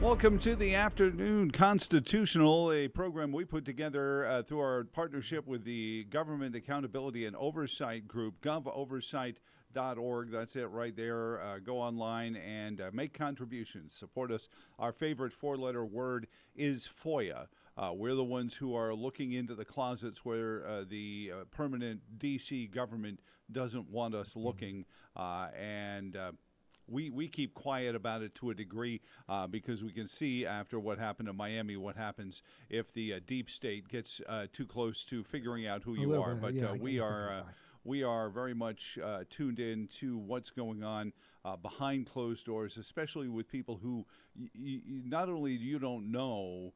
Welcome to the Afternoon Constitutional, a program we put together through our partnership with the Government Accountability and Oversight Group, govoversight.org. That's it right there. Go online and make contributions. Support us. Our favorite four-letter word is FOIA. We're the ones who are looking into the closets where the permanent D.C. government doesn't want us looking, We keep quiet about it to a degree because we can see after what happened in Miami what happens if the deep state gets too close to figuring out who you are. But we are very much tuned in to what's going on behind closed doors, especially with people who not only you don't know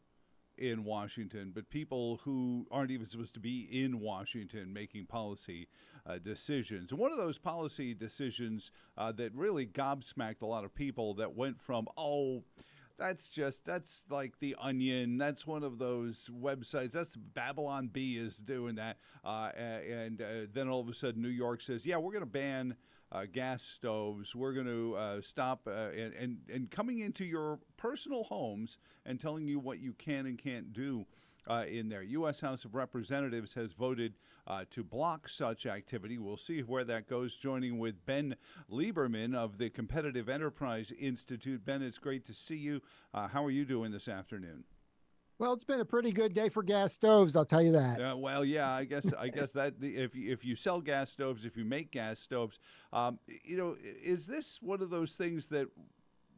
in Washington, but people who aren't even supposed to be in Washington making policy decisions. And one of those policy decisions that really gobsmacked a lot of people that went from, that's like The Onion. That's one of those websites. That's Babylon Bee is doing that. And then all of a sudden New York says, yeah, we're going to ban gas stoves. We're going to stop and coming into your personal homes and telling you what you can and can't do in there. U.S. House of Representatives has voted to block such activity. We'll see where that goes. Joining with Ben Lieberman of the Competitive Enterprise Institute. Ben, it's great to see you. How are you doing this afternoon? Well, it's been a pretty good day for gas stoves, I'll tell you that. I guess that if you sell gas stoves, if you make gas stoves, is this one of those things that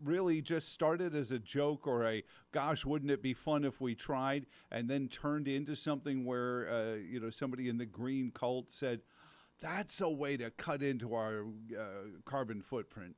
really just started as a joke or a gosh, wouldn't it be fun if we tried, and then turned into something where somebody in the green cult said that's a way to cut into our carbon footprint?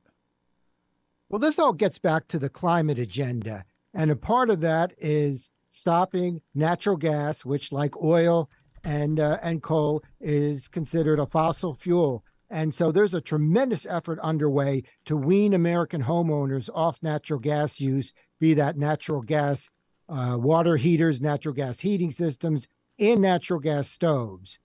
Well, this all gets back to the climate agenda, and a part of that is stopping natural gas, which, like oil and coal, is considered a fossil fuel. And so there's a tremendous effort underway to wean American homeowners off natural gas use, be that natural gas water heaters, natural gas heating systems, and natural gas stoves.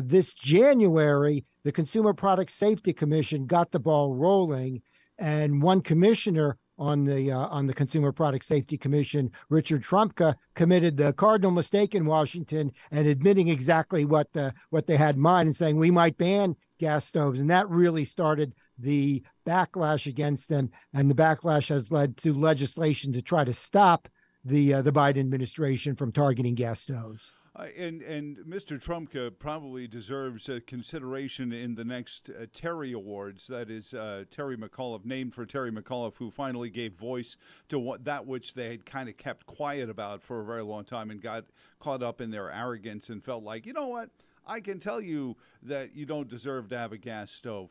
This January, the Consumer Product Safety Commission got the ball rolling, and one commissioner on the Consumer Product Safety Commission, Richard Trumka, committed the cardinal mistake in Washington and admitting exactly what they had in mind and saying we might ban gas stoves. And that really started the backlash against them. And the backlash has led to legislation to try to stop the Biden administration from targeting gas stoves. And Mr. Trumka probably deserves consideration in the next Terry Awards. That is Terry McAuliffe, named for Terry McAuliffe, who finally gave voice to which they had kind of kept quiet about for a very long time and got caught up in their arrogance and felt like, you know what, I can tell you that you don't deserve to have a gas stove.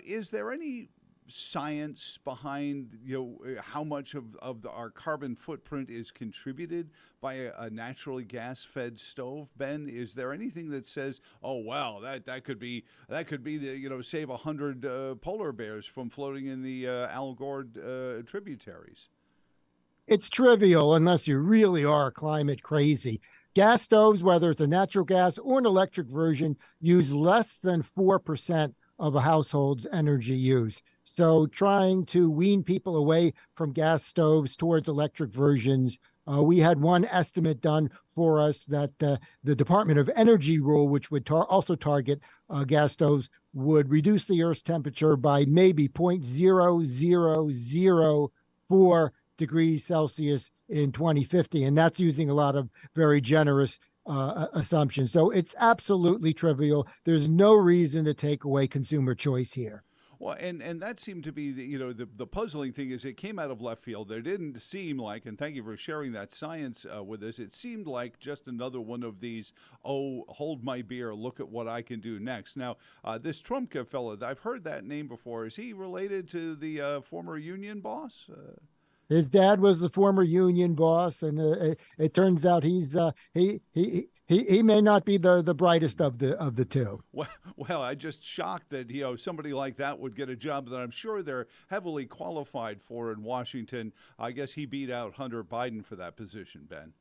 Is there any science behind how much of our carbon footprint is contributed by a naturally gas-fed stove? Ben, is there anything that says, oh wow, that could be the save 100 polar bears from floating in the Al Gore tributaries? It's trivial unless you really are climate crazy. Gas stoves, whether it's a natural gas or an electric version, use less than 4% of a household's energy use. So trying to wean people away from gas stoves towards electric versions, we had one estimate done for us that the Department of Energy rule, which would also target gas stoves, would reduce the Earth's temperature by maybe 0.0004 degrees Celsius in 2050. And that's using a lot of very generous assumptions. So it's absolutely trivial. There's no reason to take away consumer choice here. Well, and that seemed to be the puzzling thing is it came out of left field. There didn't seem like, and thank you for sharing that science with us, it seemed like just another one of these, hold my beer, look at what I can do next. Now, this Trumka fellow, I've heard that name before. Is he related to the former union boss? His dad was the former union boss, and it turns out he may not be the brightest of the two. Well, I'm just shocked that somebody like that would get a job that I'm sure they're heavily qualified for in Washington. I guess he beat out Hunter Biden for that position, Ben.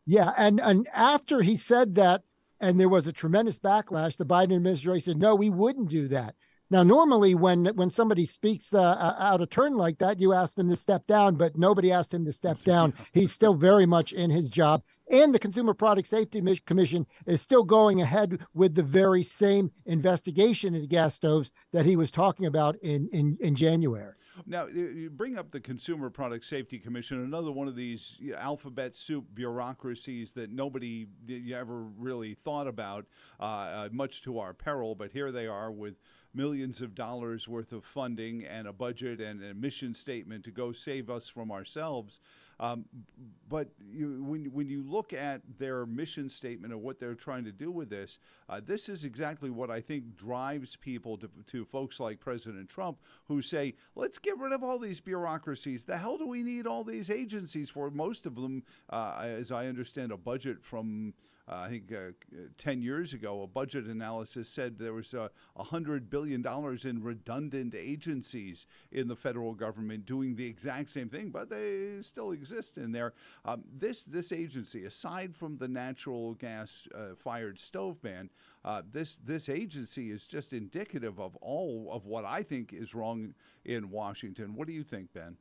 Yeah, and after he said that, and there was a tremendous backlash, the Biden administration said, no, we wouldn't do that. Now, normally when somebody speaks out of turn like that, you ask them to step down, but nobody asked him to step down. He's still very much in his job. And the Consumer Product Safety Commission is still going ahead with the very same investigation into gas stoves that he was talking about in January. Now, you bring up the Consumer Product Safety Commission, another one of these alphabet soup bureaucracies that nobody ever really thought about, much to our peril. But here they are with millions of dollars worth of funding and a budget and a mission statement to go save us from ourselves. But when you look at their mission statement of what they're trying to do with this, this is exactly what I think drives people to folks like President Trump, who say, let's get rid of all these bureaucracies. The hell do we need all these agencies for? Most of them, as I understand, a budget from I think 10 years ago, a budget analysis said there was $100 billion in redundant agencies in the federal government doing the exact same thing, but they still exist in there. This agency, aside from the natural gas fired stove ban, this agency is just indicative of all of what I think is wrong in Washington. What do you think, Ben?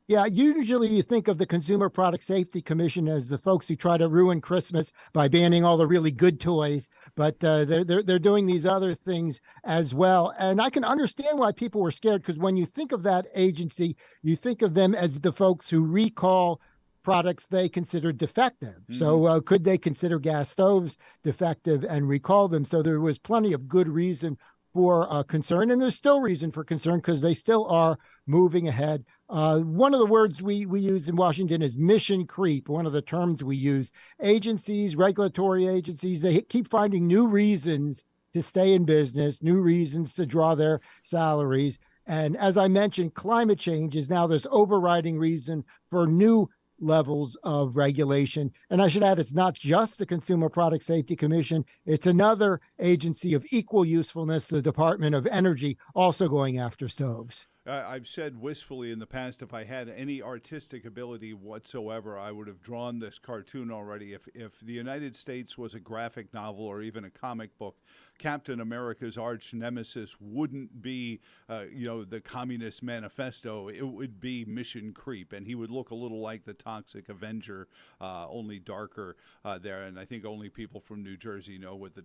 Yeah, usually you think of the Consumer Product Safety Commission as the folks who try to ruin Christmas by banning all the really good toys, but they're doing these other things as well. And I can understand why people were scared, because when you think of that agency, you think of them as the folks who recall products they consider defective. Mm-hmm. So could they consider gas stoves defective and recall them? So there was plenty of good reason for concern, and there's still reason for concern because they still are moving ahead. One of the words we use in Washington is mission creep, one of the terms we use. Agencies, regulatory agencies, they keep finding new reasons to stay in business, new reasons to draw their salaries. And as I mentioned, climate change is now this overriding reason for new levels of regulation. And I should add, it's not just the Consumer Product Safety Commission. It's another agency of equal usefulness, the Department of Energy, also going after stoves. I've said wistfully in the past, if I had any artistic ability whatsoever, I would have drawn this cartoon already. If the United States was a graphic novel or even a comic book, Captain America's arch nemesis wouldn't be, the Communist Manifesto. It would be Mission Creep, and he would look a little like the Toxic Avenger, only darker there. And I think only people from New Jersey know what the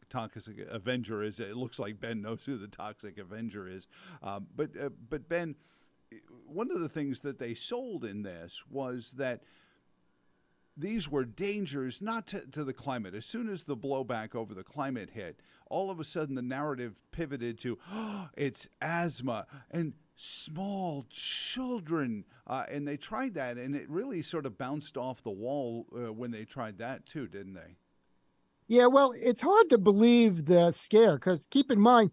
Toxic Avenger is. It looks like Ben knows who the Toxic Avenger is, but Ben, one of the things that they sold in this was that these were dangers not to the climate. As soon as the blowback over the climate hit, all of a sudden the narrative pivoted to, it's asthma and small children. And they tried that, and it really sort of bounced off the wall when they tried that too, didn't they? Yeah, well, it's hard to believe the scare, because keep in mind,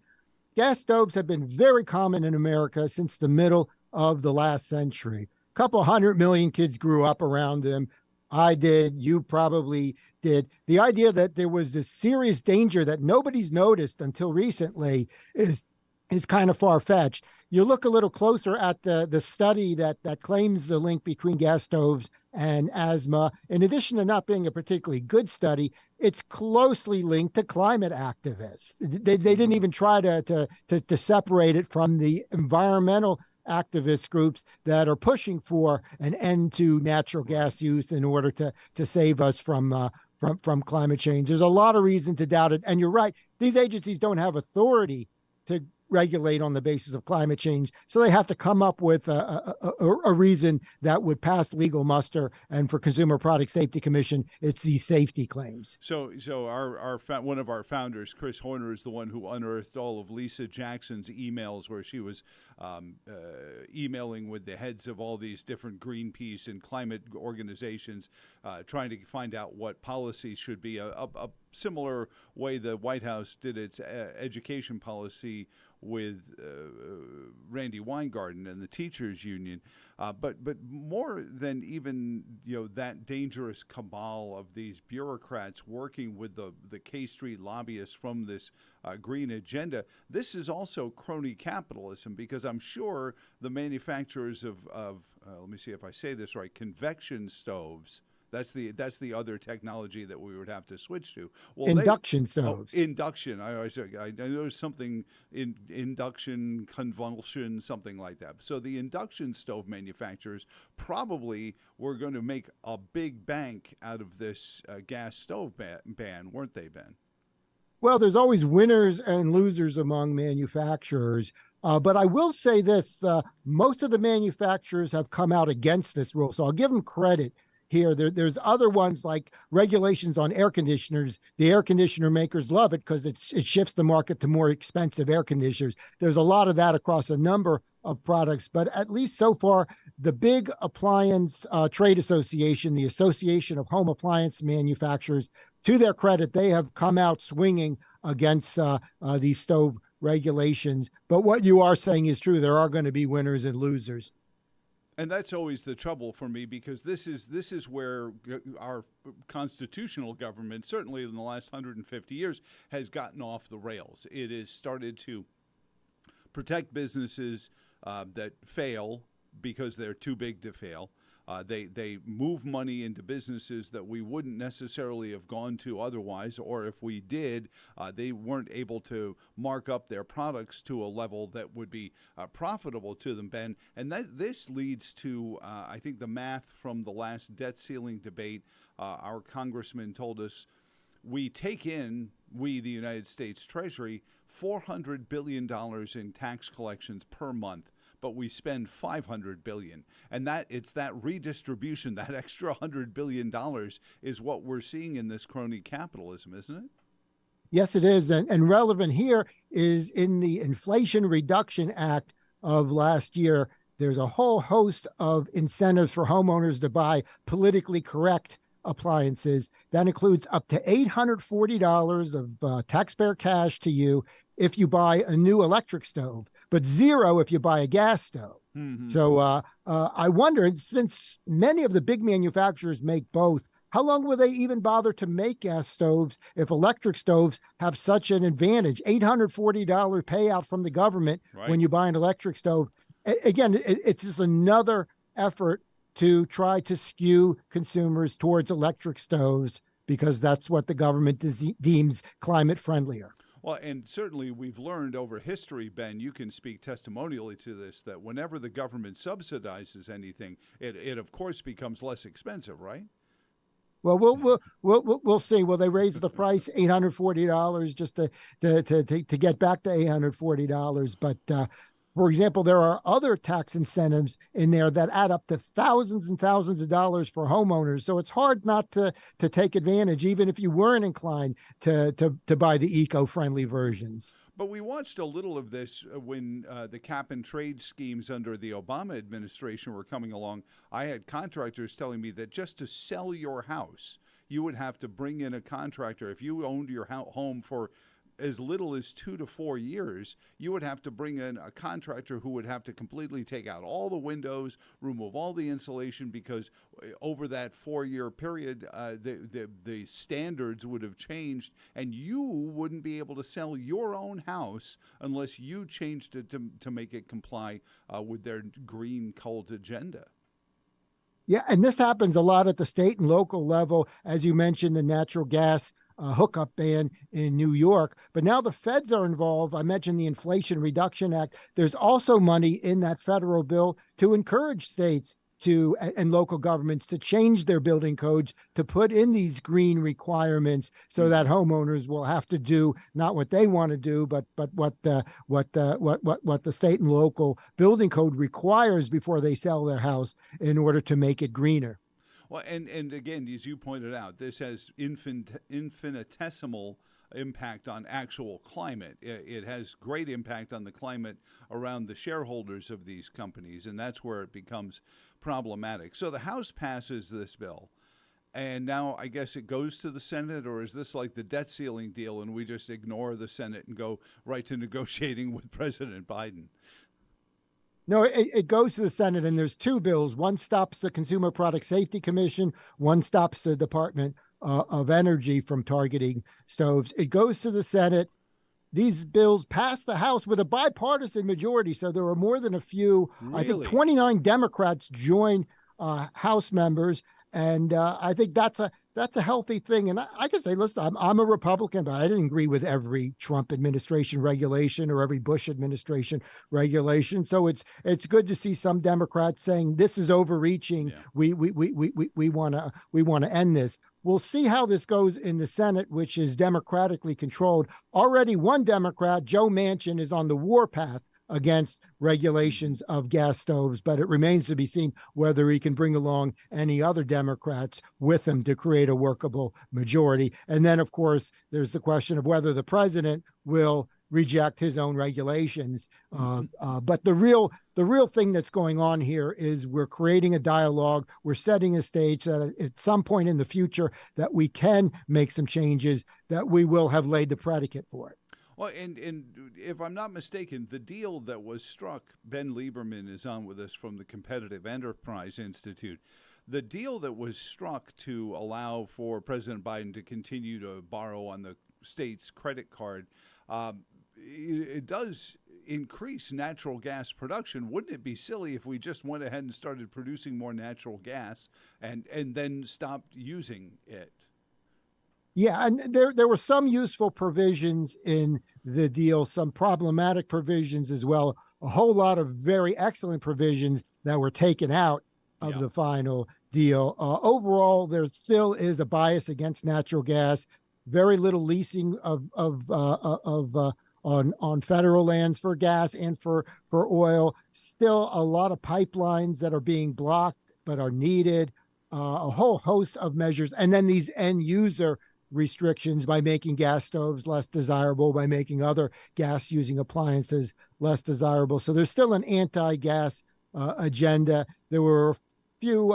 gas stoves have been very common in America since the middle of the last century. A couple 100 million kids grew up around them. I did. You probably did. The idea that there was this serious danger that nobody's noticed until recently is kind of far-fetched. You look a little closer at the study that claims the link between gas stoves and asthma. In addition to not being a particularly good study, it's closely linked to climate activists. They didn't even try to separate it from the environmental activist groups that are pushing for an end to natural gas use in order to save us from climate change. There's a lot of reason to doubt it. And you're right, these agencies don't have authority to regulate on the basis of climate change. So they have to come up with a reason that would pass legal muster. And for Consumer Product Safety Commission, it's these safety claims. So our one of our founders, Chris Horner, is the one who unearthed all of Lisa Jackson's emails where she was emailing with the heads of all these different Greenpeace and climate organizations, trying to find out what policies should be. A similar way the White House did its education policy with Randy Weingarten and the teachers union, but more than even that dangerous cabal of these bureaucrats working with the K Street lobbyists from this green agenda, this is also crony capitalism, because I'm sure the manufacturers of let me see if I say this right, convection stoves That's the other technology that we would have to switch to. Well, Induction stoves. Induction. I know there's something in induction convulsion, something like that. So the induction stove manufacturers probably were going to make a big bank out of this gas stove ban, weren't they, Ben? Well, there's always winners and losers among manufacturers. But I will say this, most of the manufacturers have come out against this rule. So I'll give them credit here. There's other ones like regulations on air conditioners. The air conditioner makers love it because it shifts the market to more expensive air conditioners. There's a lot of that across a number of products. But at least so far, the big appliance trade association, the Association of Home Appliance Manufacturers, to their credit, they have come out swinging against these stove regulations. But what you are saying is true. There are going to be winners and losers. And that's always the trouble for me, because this is where our constitutional government, certainly in the last 150 years, has gotten off the rails. It has started to protect businesses that fail because they're too big to fail. They move money into businesses that we wouldn't necessarily have gone to otherwise, or if we did, they weren't able to mark up their products to a level that would be profitable to them, Ben. And this leads to, I think, the math from the last debt ceiling debate. Our congressman told us we take in, the United States Treasury, $400 billion in tax collections per month, but we spend $500 billion. And it's that redistribution, that extra $100 billion is what we're seeing in this crony capitalism, isn't it? Yes, it is. And relevant here is in the Inflation Reduction Act of last year, there's a whole host of incentives for homeowners to buy politically correct appliances. That includes up to $840 of taxpayer cash to you if you buy a new electric stove, but zero if you buy a gas stove. Mm-hmm. So I wonder, since many of the big manufacturers make both, how long will they even bother to make gas stoves if electric stoves have such an advantage? $840 payout from the government when you buy an electric stove. Again, it's just another effort to try to skew consumers towards electric stoves because that's what the government deems climate friendlier. Well, and certainly we've learned over history, Ben, you can speak testimonially to this, that whenever the government subsidizes anything, it of course becomes less expensive, right? Well, we'll see. Will they raise the price $840 just to get back to $840? But for example, there are other tax incentives in there that add up to thousands and thousands of dollars for homeowners. So it's hard not to take advantage, even if you weren't inclined to buy the eco-friendly versions. But we watched a little of this when the cap and trade schemes under the Obama administration were coming along. I had contractors telling me that just to sell your house, you would have to bring in a contractor. If you owned your home for as little as 2 to 4 years, you would have to bring in a contractor who would have to completely take out all the windows, remove all the insulation, because over that 4-year period, the standards would have changed, and you wouldn't be able to sell your own house unless you changed it to make it comply with their green cult agenda. Yeah, and this happens a lot at the state and local level. As you mentioned, the natural gas hookup ban in New York. But now the feds are involved. I mentioned the Inflation Reduction Act. There's also money in that federal bill to encourage states and local governments to change their building codes to put in these green requirements so that homeowners will have to do not what they want to do, but what the state and local building code requires before they sell their house in order to make it greener. Well, and again, as you pointed out, this has infinitesimal impact on actual climate. It has great impact on the climate around the shareholders of these companies, and that's where it becomes problematic. So the House passes this bill, and now I guess it goes to the Senate, or is this like the debt ceiling deal and we just ignore the Senate and go right to negotiating with President Biden? No, it goes to the Senate, and there's two bills. One stops the Consumer Product Safety Commission. One stops the Department of Energy from targeting stoves. It goes to the Senate. These bills pass the House with a bipartisan majority, so there are more than a few. Really? I think 29 Democrats join House members, And I think that's a healthy thing. And I can say, listen, I'm a Republican, but I didn't agree with every Trump administration regulation or every Bush administration regulation. So it's good to see some Democrats saying this is overreaching. Yeah. We want to end this. We'll see how this goes in the Senate, which is democratically controlled. Already one Democrat, Joe Manchin, is on the warpath against regulations of gas stoves, but it remains to be seen whether he can bring along any other Democrats with him to create a workable majority. And then, of course, there's the question of whether the president will reject his own regulations. But the real thing that's going on here is we're creating a dialogue. We're setting a stage that at some point in the future that we can make some changes, that we will have laid the predicate for it. Well, and if I'm not mistaken, the deal that was struck, Ben Lieberman is on with us from the Competitive Enterprise Institute. The deal that was struck to allow for President Biden to continue to borrow on the state's credit card, it does increase natural gas production. Wouldn't it be silly if we just went ahead and started producing more natural gas and then stopped using it? Yeah, and there were some useful provisions in the deal, some problematic provisions as well, a whole lot of very excellent provisions that were taken out of the final deal. Overall, there still is a bias against natural gas, very little leasing on federal lands for gas and for oil, still a lot of pipelines that are being blocked but are needed, a whole host of measures, and then these end user restrictions by making gas stoves less desirable, by making other gas using appliances less desirable. So there's still an anti-gas agenda. There were a few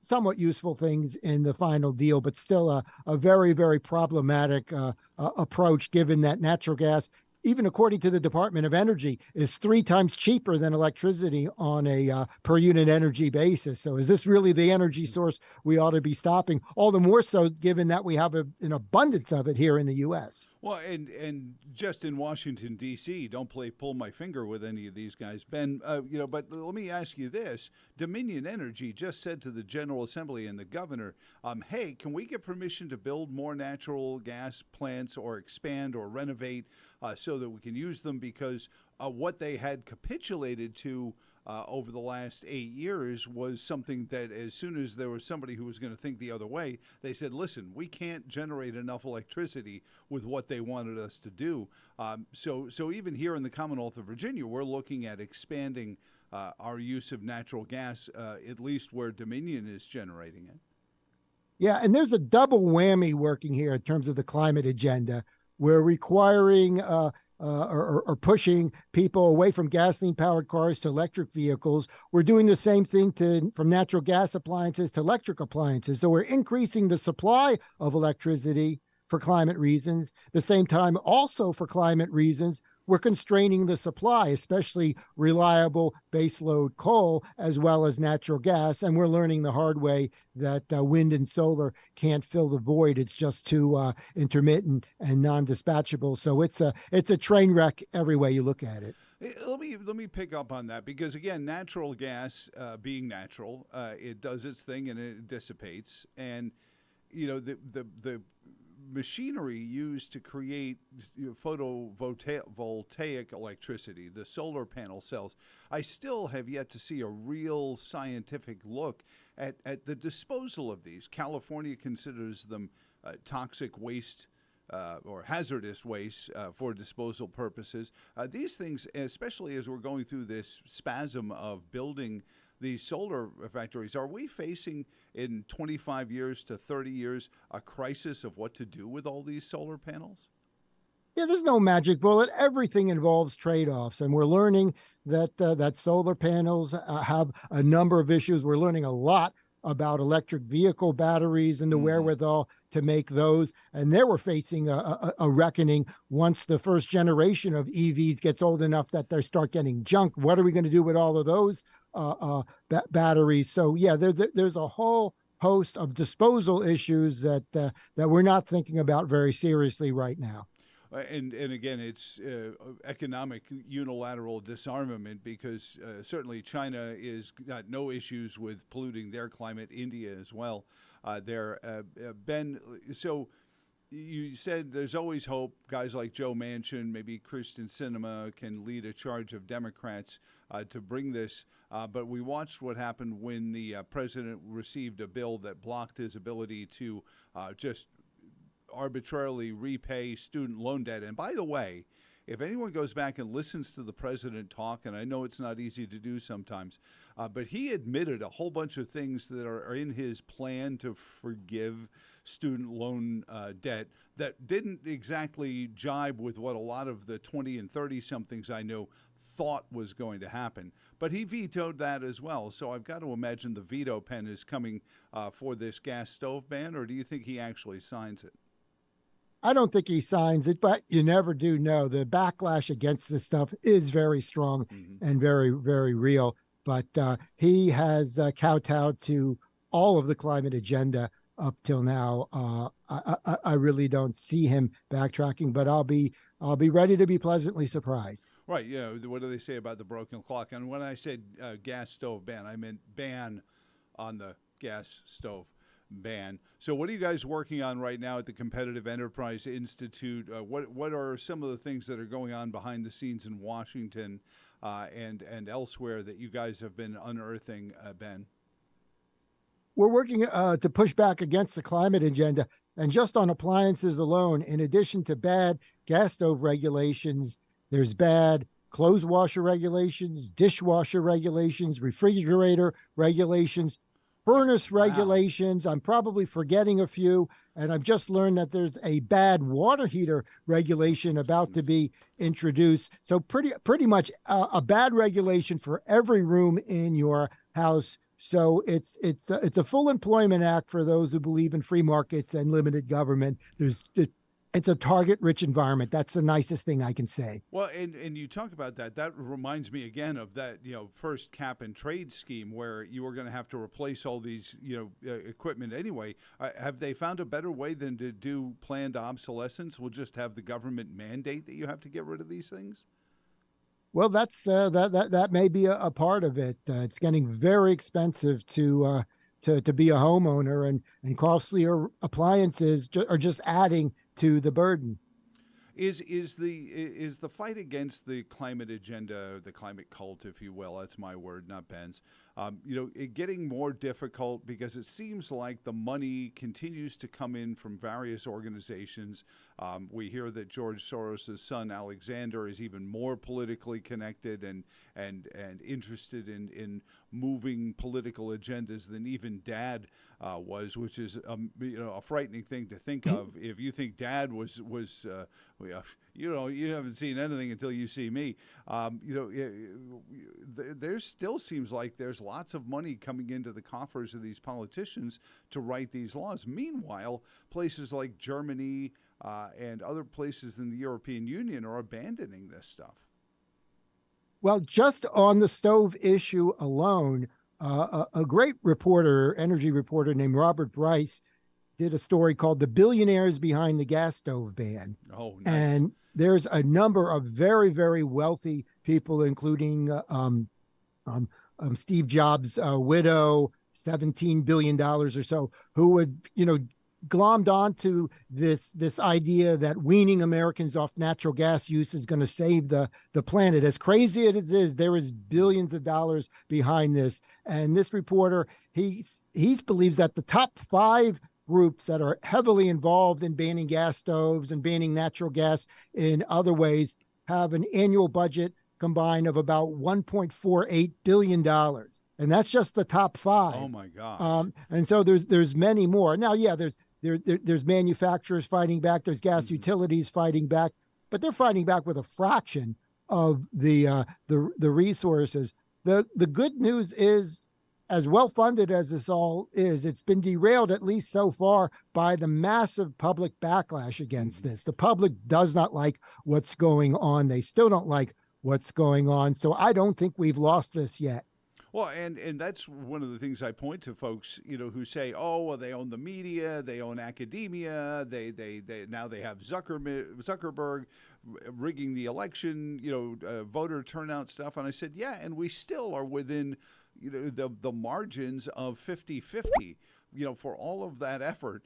somewhat useful things in the final deal, but still a very, very problematic approach, given that natural gas, even according to the Department of Energy, is 3 times cheaper than electricity on a per unit energy basis. So is this really the energy source we ought to be stopping? All the more so given that we have an abundance of it here in the U.S. Well, and just in Washington, D.C., don't pull my finger with any of these guys, Ben. But let me ask you this. Dominion Energy just said to the General Assembly and the governor, hey, can we get permission to build more natural gas plants or expand or renovate so that we can use them? Because what they had capitulated to over the last 8 years was something that as soon as there was somebody who was going to think the other way, they said, listen, we can't generate enough electricity with what they wanted us to do. So even here in the Commonwealth of Virginia, we're looking at expanding our use of natural gas, at least where Dominion is generating it. Yeah, and there's a double whammy working here in terms of the climate agenda. We're requiring or pushing people away from gasoline-powered cars to electric vehicles. We're doing the same thing from natural gas appliances to electric appliances. So we're increasing the supply of electricity for climate reasons. At the same time, also for climate reasons, we're constraining the supply, especially reliable baseload coal, as well as natural gas. And we're learning the hard way that wind and solar can't fill the void. It's just too intermittent and non-dispatchable. So it's a train wreck every way you look at it. Let me pick up on that because, again, natural gas being natural, it does its thing and it dissipates. And, the machinery used to create photovoltaic electricity, the solar panel cells, I still have yet to see a real scientific look at the disposal of these. California considers them toxic waste or hazardous waste for disposal purposes. These things, especially as we're going through this spasm of building these solar factories, are we facing in 25 years to 30 years a crisis of what to do with all these solar panels? Yeah, there's no magic bullet. Everything involves trade-offs, and we're learning that solar panels have a number of issues. We're learning a lot about electric vehicle batteries and the wherewithal to make those. And there we're facing a reckoning once the first generation of EVs gets old enough that they start getting junk. What are we going to do with all of those batteries? So yeah, there's a whole host of disposal issues that we're not thinking about very seriously right now. And again, it's economic unilateral disarmament because certainly China is got no issues with polluting their climate. India as well. Ben, so you said there's always hope. Guys like Joe Manchin, maybe Kristen Sinema can lead a charge of Democrats to bring this. But we watched what happened when the president received a bill that blocked his ability to just arbitrarily repay student loan debt. And by the way, if anyone goes back and listens to the president talk, and I know it's not easy to do sometimes, but he admitted a whole bunch of things that are in his plan to forgive student loan debt that didn't exactly jibe with what a lot of the 20 and 30-somethings I know thought was going to happen. But he vetoed that as well. So I've got to imagine the veto pen is coming for this gas stove ban, or do you think he actually signs it? I don't think he signs it, but you never do know. The backlash against this stuff is very strong and very, very real. But he has kowtowed to all of the climate agenda up till now. I really don't see him backtracking, but I'll be ready to be pleasantly surprised. Right. Yeah. What do they say about the broken clock? And when I said gas stove ban, I meant ban on the gas stove ban. So what are you guys working on right now at the Competitive Enterprise Institute? What are some of the things that are going on behind the scenes in Washington and elsewhere that you guys have been unearthing, Ben? We're working to push back against the climate agenda. And just on appliances alone, in addition to bad gas stove regulations, there's bad clothes washer regulations, dishwasher regulations, refrigerator regulations, furnace regulations. I'm probably forgetting a few, and I've just learned that there's a bad water heater regulation about to be introduced. So pretty much a bad regulation for every room in your house. So it's a full employment act for those who believe in free markets and limited government. It's a target-rich environment. That's the nicest thing I can say. Well, and you talk about that. That reminds me again of that, first cap and trade scheme where you were going to have to replace all these, equipment anyway. Have they found a better way than to do planned obsolescence? We'll just have the government mandate that you have to get rid of these things? Well, that's that may be a part of it. It's getting very expensive to be a homeowner, and costlier appliances are just adding to the burden. Is the fight against the climate agenda, the climate cult, if you will, that's my word, not Ben's, it getting more difficult because it seems like the money continues to come in from various organizations. We hear that George Soros' son Alexander is even more politically connected and interested in moving political agendas than even Dad was, which is a frightening thing to think of. If you think Dad was you haven't seen anything until you see me. There still seems like there's lots of money coming into the coffers of these politicians to write these laws. Meanwhile, places like Germany and other places in the European Union are abandoning this stuff. Well, just on the stove issue alone, a great reporter, energy reporter named Robert Bryce, did a story called "The Billionaires Behind the Gas Stove Ban." Oh, nice. And there's a number of very, very wealthy people, including Steve Jobs' widow, $17 billion or so, who would, glommed onto this idea that weaning Americans off natural gas use is going to save the planet. As crazy as it is, there is billions of dollars behind this. And this reporter, he believes that the top 5 groups that are heavily involved in banning gas stoves and banning natural gas in other ways have an annual budget combined of about $1.48 billion. And that's just the top 5. Oh my gosh. And so there's many more. Now, yeah, there's manufacturers fighting back, there's gas utilities fighting back, but they're fighting back with a fraction of the resources. The good news is, as well-funded as this all is, it's been derailed, at least so far, by the massive public backlash against this. The public does not like what's going on. They still don't like what's going on. So I don't think we've lost this yet. Well, and that's one of the things I point to folks, who say, "Oh, well, they own the media, they own academia, they now they have Zuckerberg rigging the election, voter turnout stuff." And I said, "Yeah, and we still are within, the margins of 50-50. For all of that effort,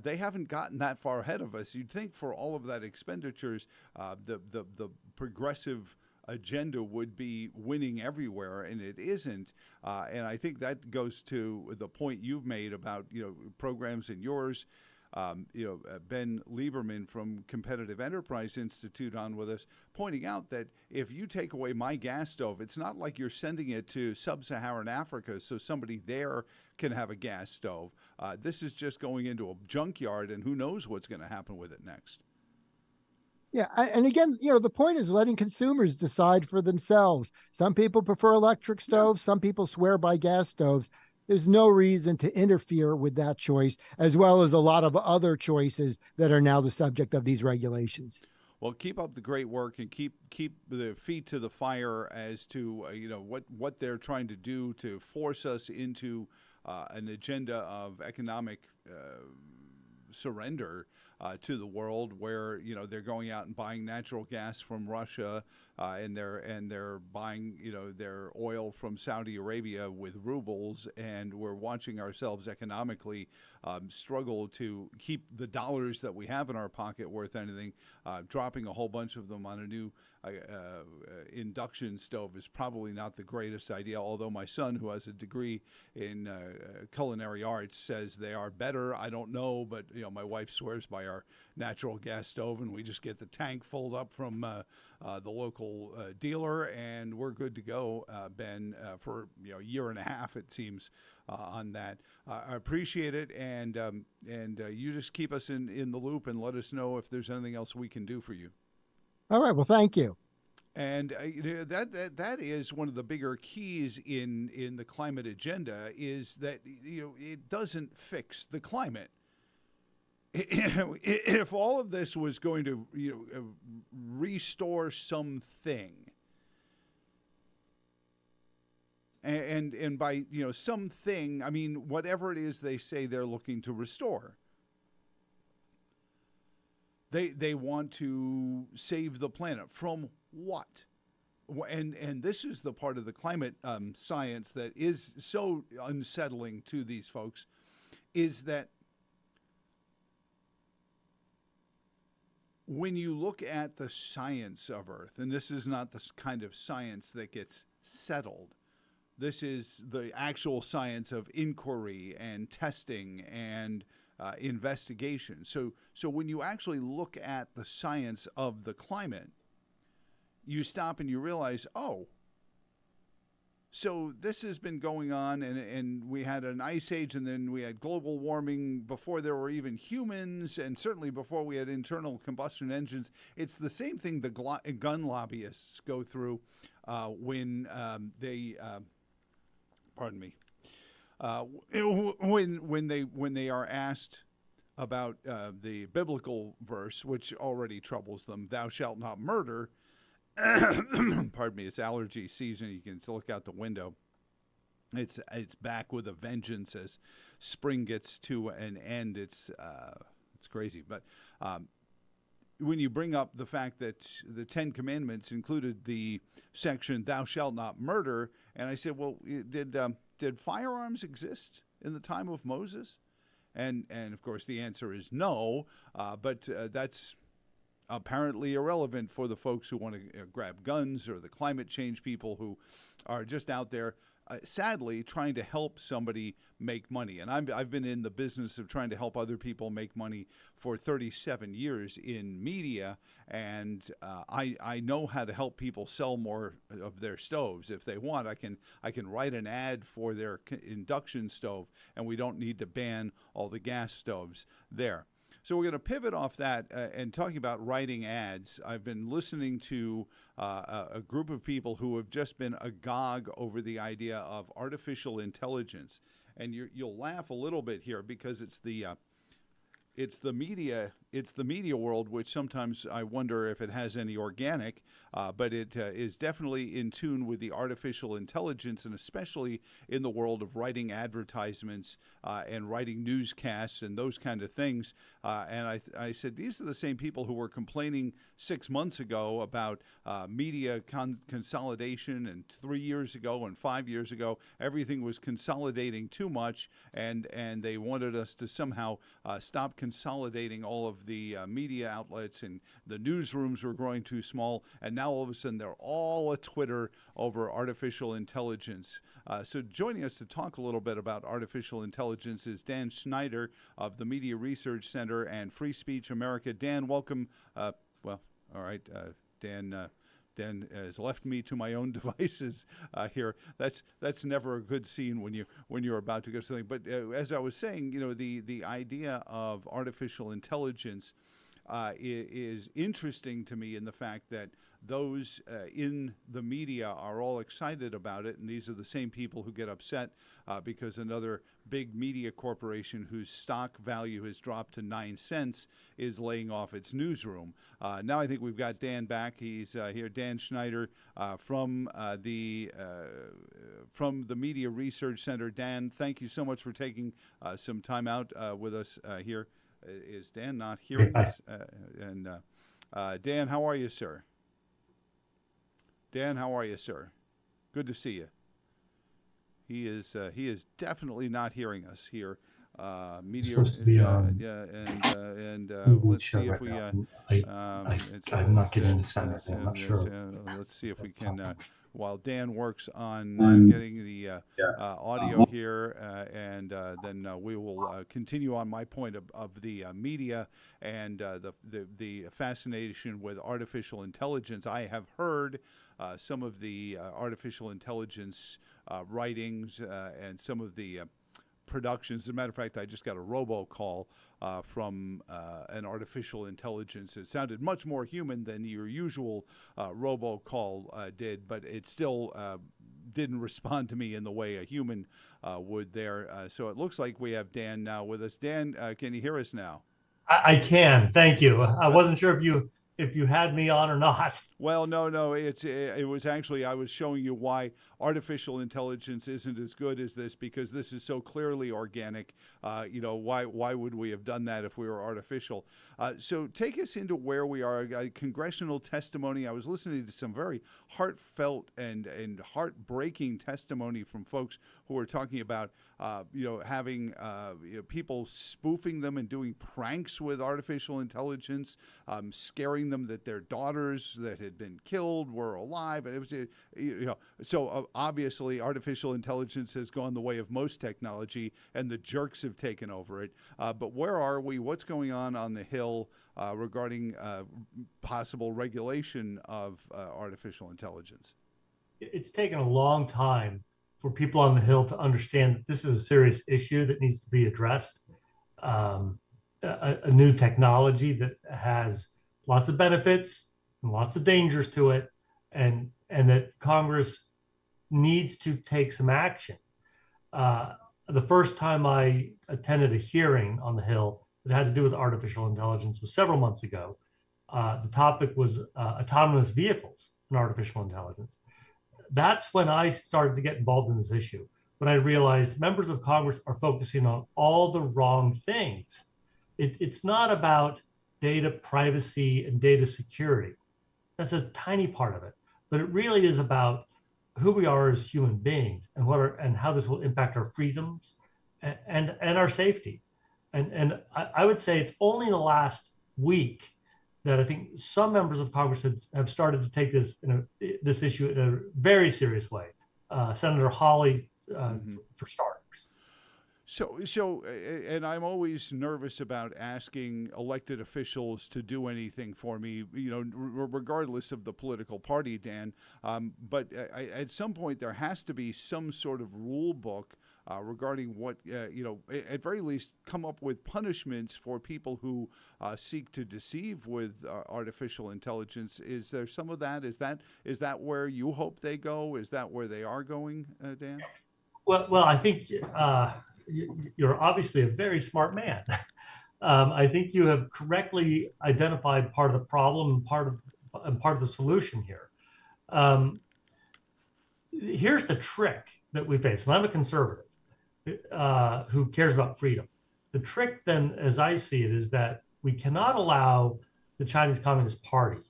they haven't gotten that far ahead of us. You'd think for all of that expenditures, the progressive agenda would be winning everywhere, and it isn't. And I think that goes to the point you've made about programs in yours. Ben Lieberman from Competitive Enterprise Institute on with us, pointing out that if you take away my gas stove, it's not like you're sending it to sub-Saharan Africa so somebody there can have a gas stove. This is just going into a junkyard, and who knows what's going to happen with it next. Yeah, and again, the point is letting consumers decide for themselves. Some people prefer electric stoves, some people swear by gas stoves. There's no reason to interfere with that choice, as well as a lot of other choices that are now the subject of these regulations. Well, keep up the great work and keep the feet to the fire as to what they're trying to do to force us into an agenda of economic surrender to the world, where they're going out and buying natural gas from Russia, and they're buying their oil from Saudi Arabia with rubles, and we're watching ourselves economically struggle to keep the dollars that we have in our pocket worth anything. Dropping a whole bunch of them on a new induction stove is probably not the greatest idea, although my son, who has a degree in culinary arts, says they are better. I don't know, but my wife swears by our natural gas stove, and we just get the tank filled up from the local dealer, and we're good to go, Ben, for a year and a half, it seems, on that. I appreciate it, and you just keep us in the loop and let us know if there's anything else we can do for you. All right. Well, thank you. And that is one of the bigger keys in the climate agenda, is that it doesn't fix the climate. If all of this was going to restore something, and by something, I mean whatever it is they say they're looking to restore. They want to save the planet from what? And this is the part of the climate science that is so unsettling to these folks, is that when you look at the science of Earth, and this is not the kind of science that gets settled, this is the actual science of inquiry and testing and investigation. So when you actually look at the science of the climate, you stop and you realize, oh, so this has been going on, and we had an ice age, and then we had global warming before there were even humans, and certainly before we had internal combustion engines. It's the same thing the gun lobbyists go through when they, pardon me, when they are asked about the biblical verse, which already troubles them, "Thou shalt not murder." Pardon me, it's allergy season. You can look out the window. It's back with a vengeance as spring gets to an end. It's crazy. But when you bring up the fact that the Ten Commandments included the section "Thou shalt not murder," and I said, well, did firearms exist in the time of Moses? And of course the answer is no. But that's apparently irrelevant for the folks who want to grab guns, or the climate change people who are just out there, sadly, trying to help somebody make money. And I've been in the business of trying to help other people make money for 37 years in media, and I know how to help people sell more of their stoves. If they want, I can write an ad for their induction stove, and we don't need to ban all the gas stoves there. So we're going to pivot off that and talking about writing ads. I've been listening to a group of people who have just been agog over the idea of artificial intelligence. And you'll laugh a little bit here, because it's the it's the media. It's the media world, which sometimes I wonder if it has any organic, but it is definitely in tune with the artificial intelligence, and especially in the world of writing advertisements and writing newscasts and those kind of things. And I said, these are the same people who were complaining 6 months ago about media consolidation, and 3 years ago and 5 years ago, everything was consolidating too much, and they wanted us to somehow stop consolidating all of the media outlets, and the newsrooms were growing too small, and now all of a sudden they're all at Twitter over artificial intelligence. So joining us to talk a little bit about artificial intelligence is Dan Schneider of the Media Research Center and Free Speech America. Dan, welcome. Well, all right, Dan has left me to my own devices here. That's never a good scene when you're about to go to something. But as I was saying, the idea of artificial intelligence is interesting to me in the fact that those in the media are all excited about it, and these are the same people who get upset because another big media corporation whose stock value has dropped to 9 cents is laying off its newsroom. Now I think we've got Dan back. He's here, Dan Schneider from the Media Research Center. Dan, thank you so much for taking some time out with us here. Is Dan not hearing us? Dan, how are you, sir? Dan, how are you, sir? Good to see you. He is definitely not hearing us here. Media, supposed to be on. Let's see if we. I'm not getting the sound. I'm not sure. Let's see if we can. While Dan works on getting the audio here, and then we will continue on my point of the media and the fascination with artificial intelligence. I have heard some of the artificial intelligence writings and some of the productions. As a matter of fact, I just got a robocall from an artificial intelligence. It sounded much more human than your usual robocall did, but it still didn't respond to me in the way a human would there. So it looks like we have Dan now with us. Dan, can you hear us now? I can. Thank you. I wasn't sure if you had me on or not. Well, no. It was actually, I was showing you why artificial intelligence isn't as good as this, because this is so clearly organic. Why would we have done that if we were artificial? So take us into where we are. Congressional testimony. I was listening to some very heartfelt and heartbreaking testimony from folks who were talking about having people spoofing them and doing pranks with artificial intelligence, scaring them that their daughters that had been killed were alive. And it was, so obviously artificial intelligence has gone the way of most technology, and the jerks have taken over it. But where are we? What's going on the Hill regarding possible regulation of artificial intelligence? It's taken a long time for people on the Hill to understand that this is a serious issue that needs to be addressed. A new technology that has lots of benefits and lots of dangers to it, and that Congress needs to take some action. The first time I attended a hearing on the Hill that had to do with artificial intelligence was several months ago. The topic was autonomous vehicles and artificial intelligence. That's when I started to get involved in this issue, when I realized members of Congress are focusing on all the wrong things. It's not about data privacy and data security. That's a tiny part of it, but it really is about who we are as human beings and how this will impact our freedoms and our safety. And I would say it's only in the last week that I think some members of Congress have started to take this issue in a very serious way. Senator Hawley, for starters. So, and I'm always nervous about asking elected officials to do anything for me, regardless of the political party, Dan. But at some point, there has to be some sort of rule book regarding what, at very least come up with punishments for people who seek to deceive with artificial intelligence. Is there some of that? Is that where you hope they go? Is that where they are going, Dan? Well, I think you're obviously a very smart man. I think you have correctly identified part of the problem and part of the solution here. Here's the trick that we face, and I'm a conservative who cares about freedom. The trick, then, as I see it, is that we cannot allow the Chinese Communist Party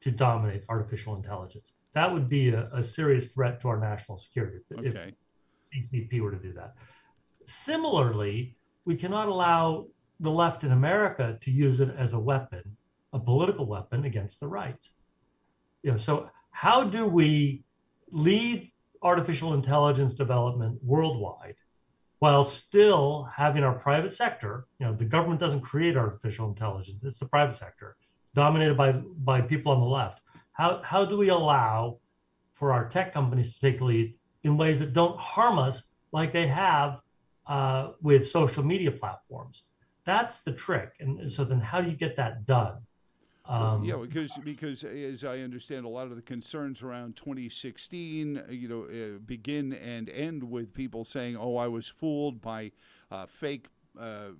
to dominate artificial intelligence. That would be a serious threat to our national security if CCP were to do that. Similarly, we cannot allow the left in America to use it as a weapon, a political weapon against the right. So how do we lead artificial intelligence development worldwide while still having our private sector? The government doesn't create artificial intelligence; it's the private sector, dominated by people on the left. How do we allow for our tech companies to take the lead in ways that don't harm us, like they have with social media platforms? That's the trick. And so then, how do you get that done? Because as I understand, a lot of the concerns around 2016, begin and end with people saying, "Oh, I was fooled by fake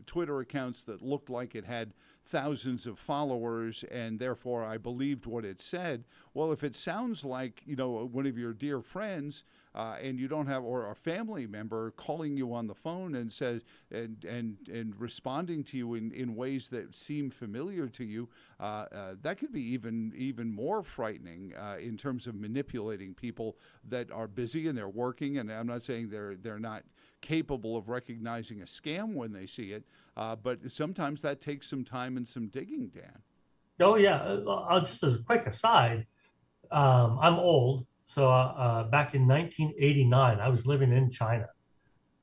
Twitter accounts that looked like it had thousands of followers, and therefore I believed what it said." Well, if it sounds like one of your dear friends, and you don't have, or a family member calling you on the phone and says and responding to you in ways that seem familiar to you, that could be even more frightening in terms of manipulating people that are busy and they're working. And I'm not saying they're not capable of recognizing a scam when they see it, but sometimes that takes some time and some digging, Dan. Oh yeah, just as a quick aside, I'm old. So back in 1989, I was living in China.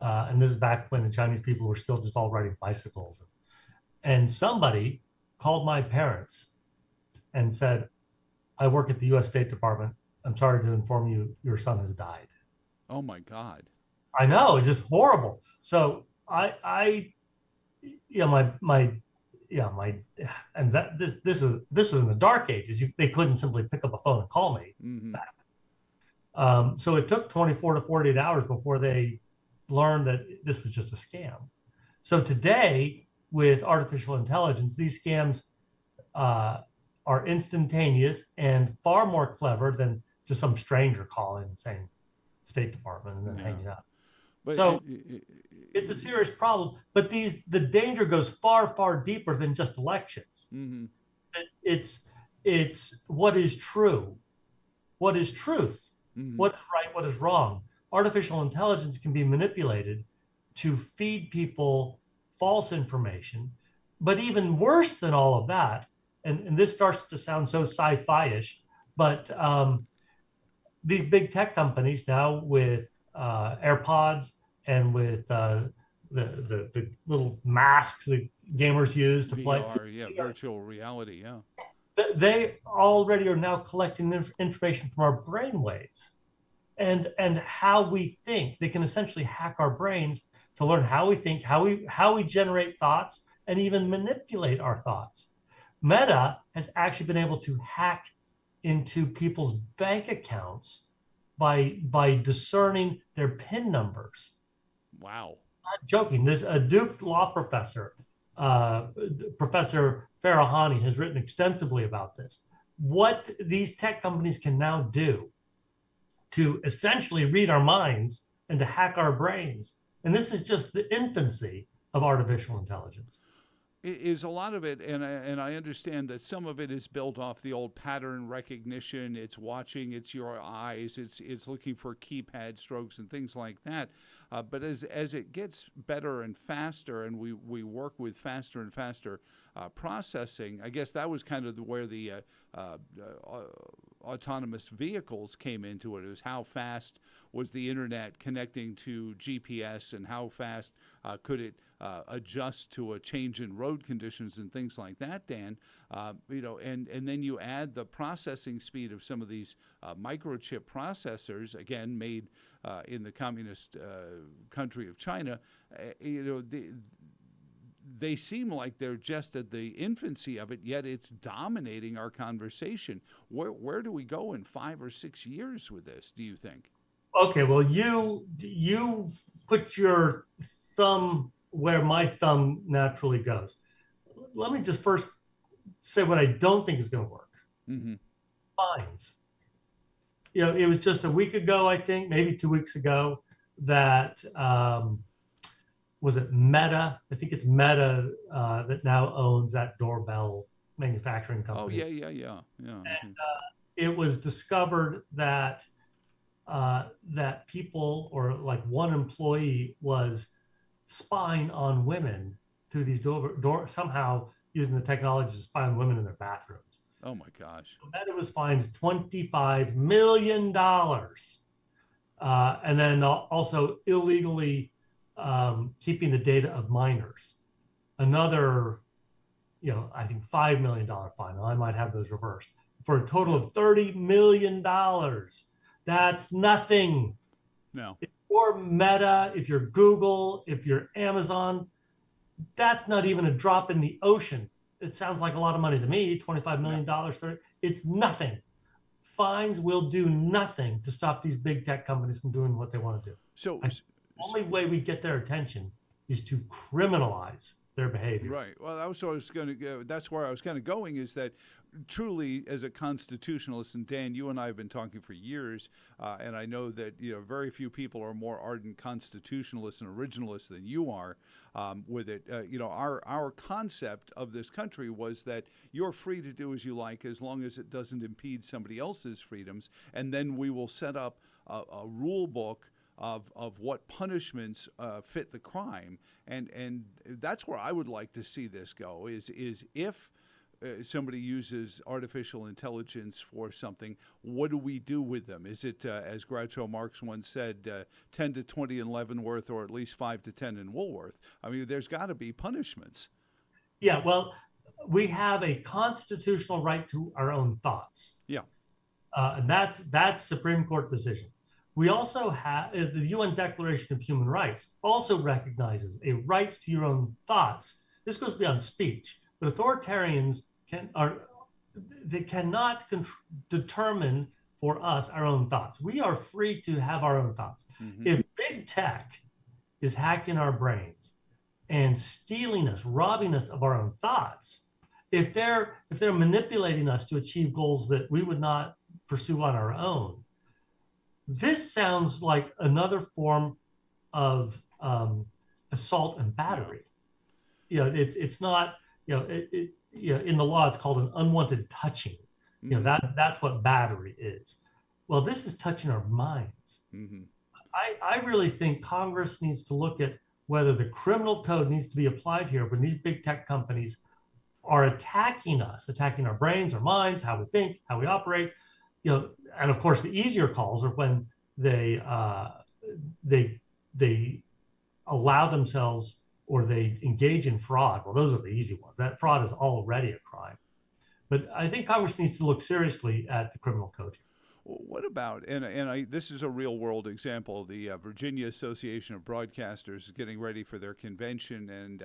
And this is back when the Chinese people were still just all riding bicycles. And somebody called my parents and said, "I work at the U.S. State Department. I'm sorry to inform you, your son has died." Oh my God. I know, it's just horrible. So and that this was in the dark ages. They couldn't simply pick up a phone and call me. Mm-hmm. So it took 24 to 48 hours before they learned that this was just a scam. So today, with artificial intelligence, these scams are instantaneous and far more clever than just some stranger calling and saying State Department and then hanging up. But so it's a serious problem. But the danger goes far, far deeper than just elections. Mm-hmm. It's what is true, what is truth. Mm-hmm. What is right, what is wrong. Artificial intelligence can be manipulated to feed people false information. But even worse than all of that, and this starts to sound so sci-fi-ish, but these big tech companies now with AirPods and with the little masks that gamers use to play. VR, virtual reality, yeah. They already are now collecting information from our brain waves and how we think. They can essentially hack our brains to learn how we think, how we generate thoughts, and even manipulate our thoughts. Meta has actually been able to hack into people's bank accounts by discerning their PIN numbers. Wow. I'm not joking. There's a Duke law professor, Professor Farahani, has written extensively about this. What these tech companies can now do to essentially read our minds and to hack our brains. And this is just the infancy of artificial intelligence. Is a lot of it, and I understand that some of it is built off the old pattern recognition. It's watching, it's your eyes, it's looking for keypad strokes and things like that. But as it gets better and faster, and we work with faster and faster processing, I guess that was kind of where the autonomous vehicles came into it. It was how fast was the internet connecting to GPS, and how fast could it adjust to a change in road conditions and things like that, Dan. And then you add the processing speed of some of these microchip processors, again made in the communist country of China. They seem like they're just at the infancy of it, yet it's dominating our conversation. Where do we go in 5 or 6 years with this, do you think? Okay, well, you put your thumb where my thumb naturally goes. let me just first say what I don't think is going to work. Mm-hmm. Fines. It was just a week ago, I think, maybe 2 weeks ago, that was it Meta? I think it's Meta that now owns that doorbell manufacturing company. Oh, yeah. And it was discovered that that people, or like one employee, was spying on women through these somehow using the technology to spy on women in their bathrooms. Oh my gosh. Meta was fined $25 million. And then also illegally keeping the data of minors. Another, I think $5 million fine. I might have those reversed, for a total of $30 million. That's nothing. No. If you're Meta, if you're Google, if you're Amazon, that's not even a drop in the ocean. It sounds like a lot of money to me, $25 million. It's nothing. Fines will do nothing to stop these big tech companies from doing what they want to do. So the only way we get their attention is to criminalize their behavior. Right. Well, that's where I was kind of going, is that truly, as a constitutionalist, and Dan, you and I have been talking for years, and I know that very few people are more ardent constitutionalists and originalists than you are with it. Our concept of this country was that you're free to do as you like as long as it doesn't impede somebody else's freedoms, and then we will set up a rule book of what punishments fit the crime, and that's where I would like to see this go. Is if somebody uses artificial intelligence for something, what do we do with them? Is it, as Groucho Marx once said, 10 to 20 in Leavenworth, or at least 5 to 10 in Woolworth? I mean, there's got to be punishments. Yeah, well, we have a constitutional right to our own thoughts. Yeah. And that's Supreme Court decision. We also have the UN Declaration of Human Rights also recognizes a right to your own thoughts. This goes beyond speech, but authoritarians cannot determine for us our own thoughts. We are free to have our own thoughts. Mm-hmm. If big tech is hacking our brains and stealing us, robbing us of our own thoughts, if they're manipulating us to achieve goals that we would not pursue on our own, this sounds like another form of assault and battery. It's not. In the law, it's called an unwanted touching. That's what battery is. Well, this is touching our minds. Mm-hmm. I really think Congress needs to look at whether the criminal code needs to be applied here when these big tech companies are attacking us, attacking our brains, our minds, how we think, how we operate. And of course, the easier calls are when they allow themselves, or they engage in fraud. Well, those are the easy ones. That fraud is already a crime. But I think Congress needs to look seriously at the criminal code here. Well, what about, this is a real world example, the Virginia Association of Broadcasters is getting ready for their convention, and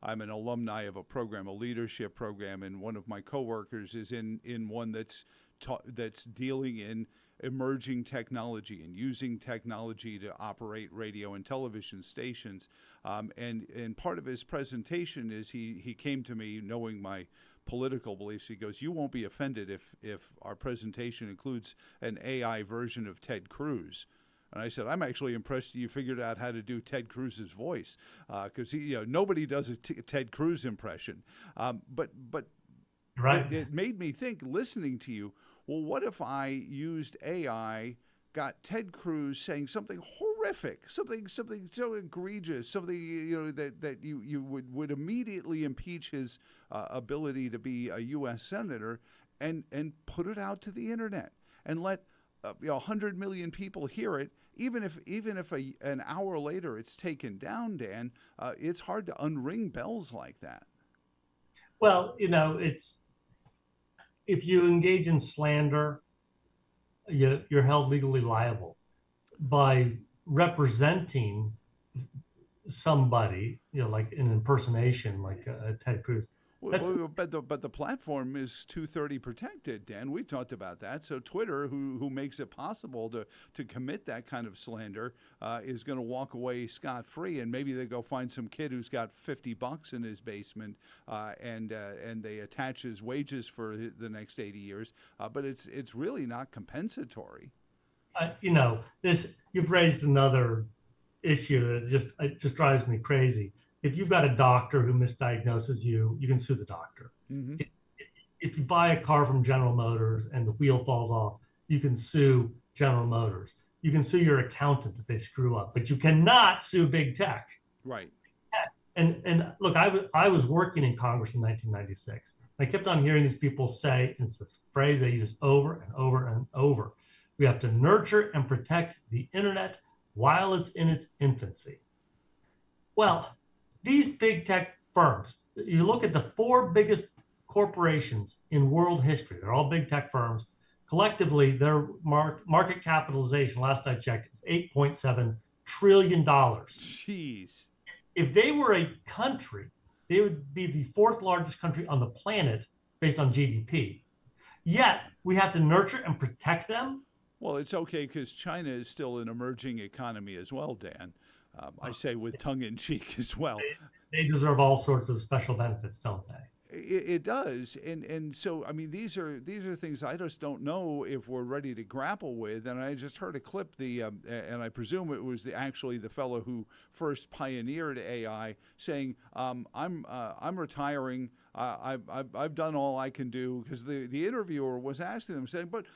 I'm an alumni of a program, a leadership program, and one of my coworkers is in one that's dealing in emerging technology and using technology to operate radio and television stations. And part of his presentation is he came to me knowing my political beliefs. He goes, "You won't be offended if our presentation includes an AI version of Ted Cruz." And I said, "I'm actually impressed you figured out how to do Ted Cruz's voice, because nobody does a Ted Cruz impression." But right. It made me think, listening to you, well, what if I used AI, got Ted Cruz saying something horrific, something so egregious, something that you would immediately impeach his ability to be a U.S. senator, and put it out to the internet and let 100 million people hear it. Even if an hour later it's taken down, Dan, it's hard to unring bells like that. Well, it's. If you engage in slander, you're held legally liable. By representing somebody, like an impersonation, like Ted Cruz, But the platform is 230 protected, Dan. We've talked about that. So Twitter, who makes it possible to commit that kind of slander, is going to walk away scot-free, and maybe they go find some kid who's got $50 in his basement, and they attach his wages for the next 80 years. But it's really not compensatory. You've raised another issue that just drives me crazy. If you've got a doctor who misdiagnoses you, you can sue the doctor. Mm-hmm. If you buy a car from General Motors and the wheel falls off, you can sue General Motors. You can sue your accountant if they screw up, but you cannot sue big tech. Right. And look, I was working in Congress in 1996. I kept on hearing these people say, and it's this phrase they use over and over and over, we have to nurture and protect the internet while it's in its infancy. Well, these big tech firms, you look at the 4 biggest corporations in world history, they're all big tech firms. Collectively, their market capitalization, last I checked, is $8.7 trillion. Jeez. If they were a country, they would be the 4th largest country on the planet based on GDP. Yet, we have to nurture and protect them. Well, it's okay because China is still an emerging economy as well, Dan. I say with tongue-in-cheek as well. They deserve all sorts of special benefits, don't they? It does, and so I mean these are things I just don't know if we're ready to grapple with. And I just heard a clip, and I presume it was actually the fellow who first pioneered AI saying, "I'm retiring. I've done all I can do," because the interviewer was asking him, saying, "But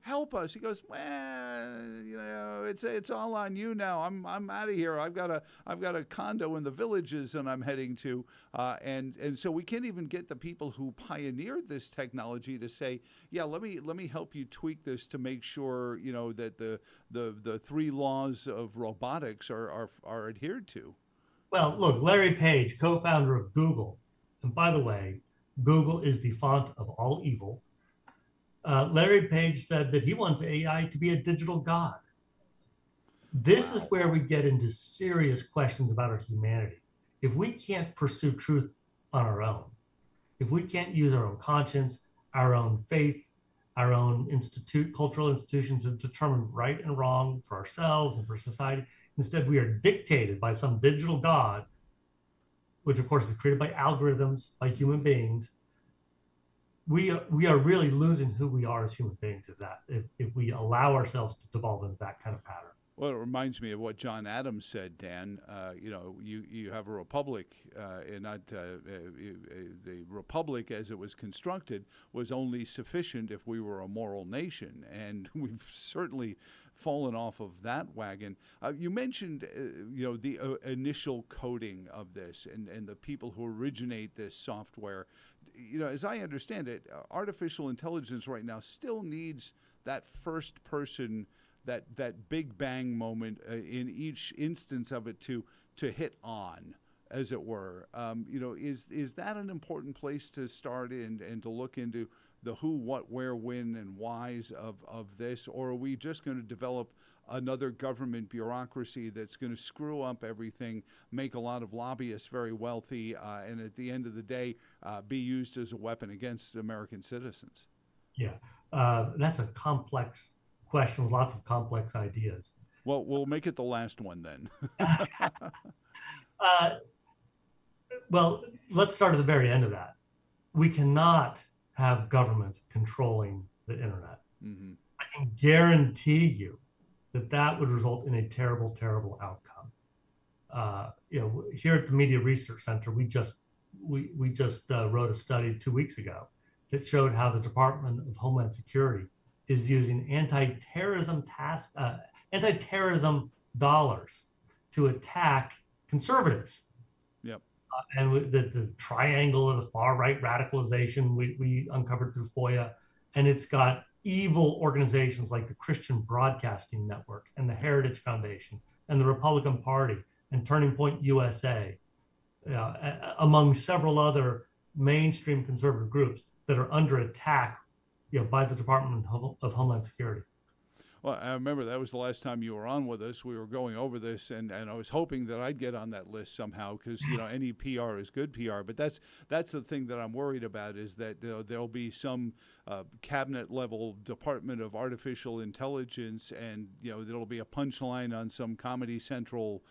help us." He goes, "Well, it's all on you now. I'm out of here. I've got a condo in the Villages, and I'm heading to, and so we can't even get the people who pioneered this technology to say, yeah, let me help you tweak this to make sure that the 3 laws of robotics are adhered to." Well, look, Larry Page, co-founder of Google. And by the way, Google is the font of all evil. Larry Page said that he wants AI to be a digital god. This is where we get into serious questions about our humanity. If we can't pursue truth on our own, if we can't use our own conscience, our own faith, our own cultural institutions to determine right and wrong for ourselves and for society, instead we are dictated by some digital god, which of course is created by algorithms, by human beings, we are really losing who we are as human beings if we allow ourselves to devolve into that kind of pattern. Well, it reminds me of what John Adams said, Dan. You have a republic, and not the republic as it was constructed was only sufficient if we were a moral nation, and we've certainly fallen off of that wagon. You mentioned, the initial coding of this and the people who originate this software. As I understand it, artificial intelligence right now still needs that first person, that big bang moment in each instance of it to hit on, as it were. Is that an important place to start and to look into the who, what, where, when, and whys of this? Or are we just going to develop another government bureaucracy that's going to screw up everything, make a lot of lobbyists very wealthy, and at the end of the day be used as a weapon against American citizens? Yeah, that's a complex question with lots of complex ideas. Well, we'll make it the last one then. Well, let's start at the very end of that. We cannot have government controlling the internet. Mm-hmm. I can guarantee you that would result in a terrible, terrible outcome. Here at the Media Research Center, we just wrote a study 2 weeks ago that showed how the Department of Homeland Security is using anti-terrorism dollars to attack conservatives. Yep. And the triangle of the far right radicalization we uncovered through FOIA, and it's got evil organizations like the Christian Broadcasting Network and the Heritage Foundation and the Republican Party and Turning Point USA, among several other mainstream conservative groups that are under attack by the Department of Homeland Security. Well, I remember that was the last time you were on with us. We were going over this, and I was hoping that I'd get on that list somehow because, any PR is good PR. But that's the thing that I'm worried about is that there'll be some cabinet-level Department of Artificial Intelligence, and, there'll be a punchline on some Comedy Central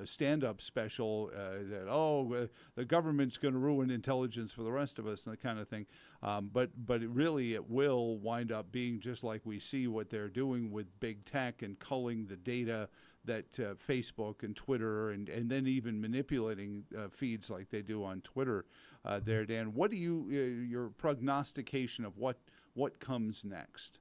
stand-up special that the government's going to ruin intelligence for the rest of us and that kind of thing. But it will wind up being just like we see what they're doing with big tech and culling the data that Facebook and Twitter and then even manipulating feeds like they do on Twitter. There, Dan, what do your prognostication of what comes next?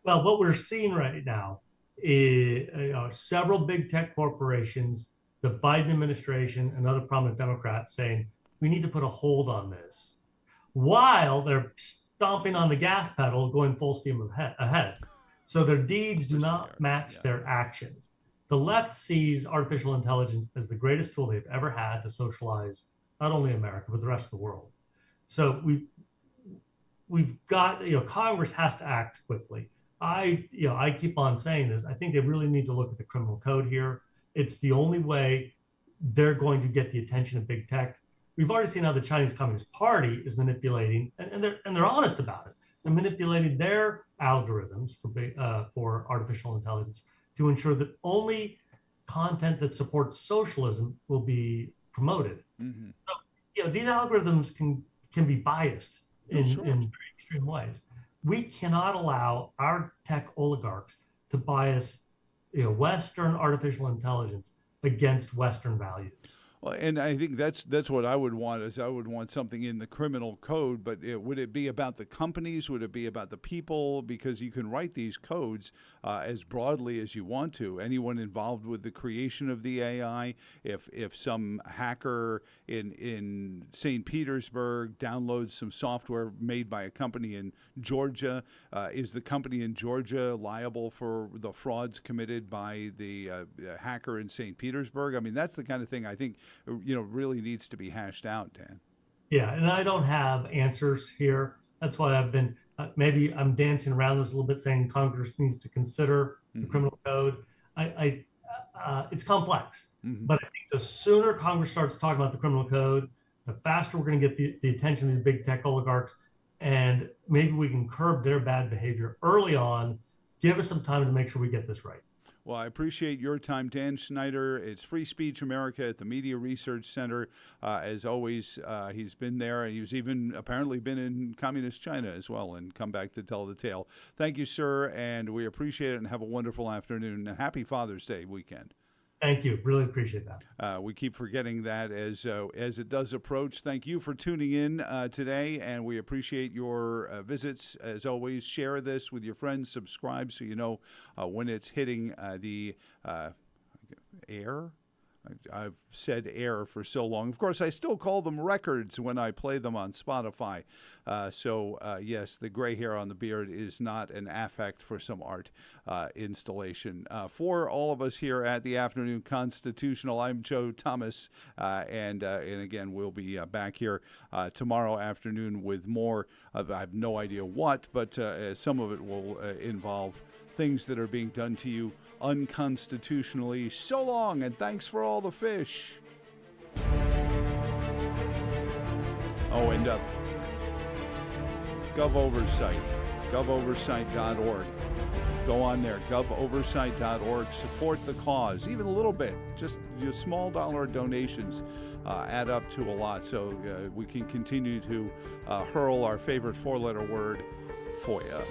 Well, what we're seeing right now is several big tech corporations, the Biden administration, and other prominent Democrats saying we need to put a hold on this, while they're stomping on the gas pedal, going full steam ahead. So their deeds do not match their actions. The left sees artificial intelligence as the greatest tool they've ever had to socialize not only America, but the rest of the world. So we've got, Congress has to act quickly. I keep on saying this. I think they really need to look at the criminal code here. It's the only way they're going to get the attention of big tech. We've already seen how the Chinese Communist Party is manipulating, and they're honest about it. They're manipulating their algorithms for artificial intelligence to ensure that only content that supports socialism will be promoted. Mm-hmm. So, these algorithms can be biased in very extreme ways. We cannot allow our tech oligarchs to bias, Western artificial intelligence against Western values. Well, and I think that's what I would want is I would want something in the criminal code, but would it be about the companies? Would it be about the people? Because you can write these codes as broadly as you want to. Anyone involved with the creation of the AI, if some hacker in St. Petersburg downloads some software made by a company in Georgia, is the company in Georgia liable for the frauds committed by the hacker in St. Petersburg? I mean, that's the kind of thing I think really needs to be hashed out, Dan. Yeah, and I don't have answers here. That's why I've been, maybe I'm dancing around this a little bit, saying Congress needs to consider the criminal code. It's complex, but I think the sooner Congress starts talking about the criminal code, the faster we're going to get the attention of these big tech oligarchs, and maybe we can curb their bad behavior early on. Give us some time to make sure we get this right. Well, I appreciate your time, Dan Schneider. It's Free Speech America at the Media Research Center. As always, he's been there, and he's even apparently been in communist China as well and come back to tell the tale. Thank you, sir, and we appreciate it, and have a wonderful afternoon. And happy Father's Day weekend. Thank you. Really appreciate that. We keep forgetting that as it does approach. Thank you for tuning in today, and we appreciate your visits. As always, share this with your friends. Subscribe so you know when it's hitting the air. I've said air for so long. Of course, I still call them records when I play them on Spotify. Yes, the gray hair on the beard is not an affect for some art installation. For all of us here at the Afternoon Constitutional, I'm Joe Thomas, and again, we'll be back here tomorrow afternoon with more. I have no idea what, but some of it will involve things that are being done to you unconstitutionally. So long, and thanks for all the fish. Oh, and GovOversight, govoversight.org. Go on there, govoversight.org. Support the cause, even a little bit. Just your small dollar donations add up to a lot, so we can continue to hurl our favorite four-letter word, FOIA.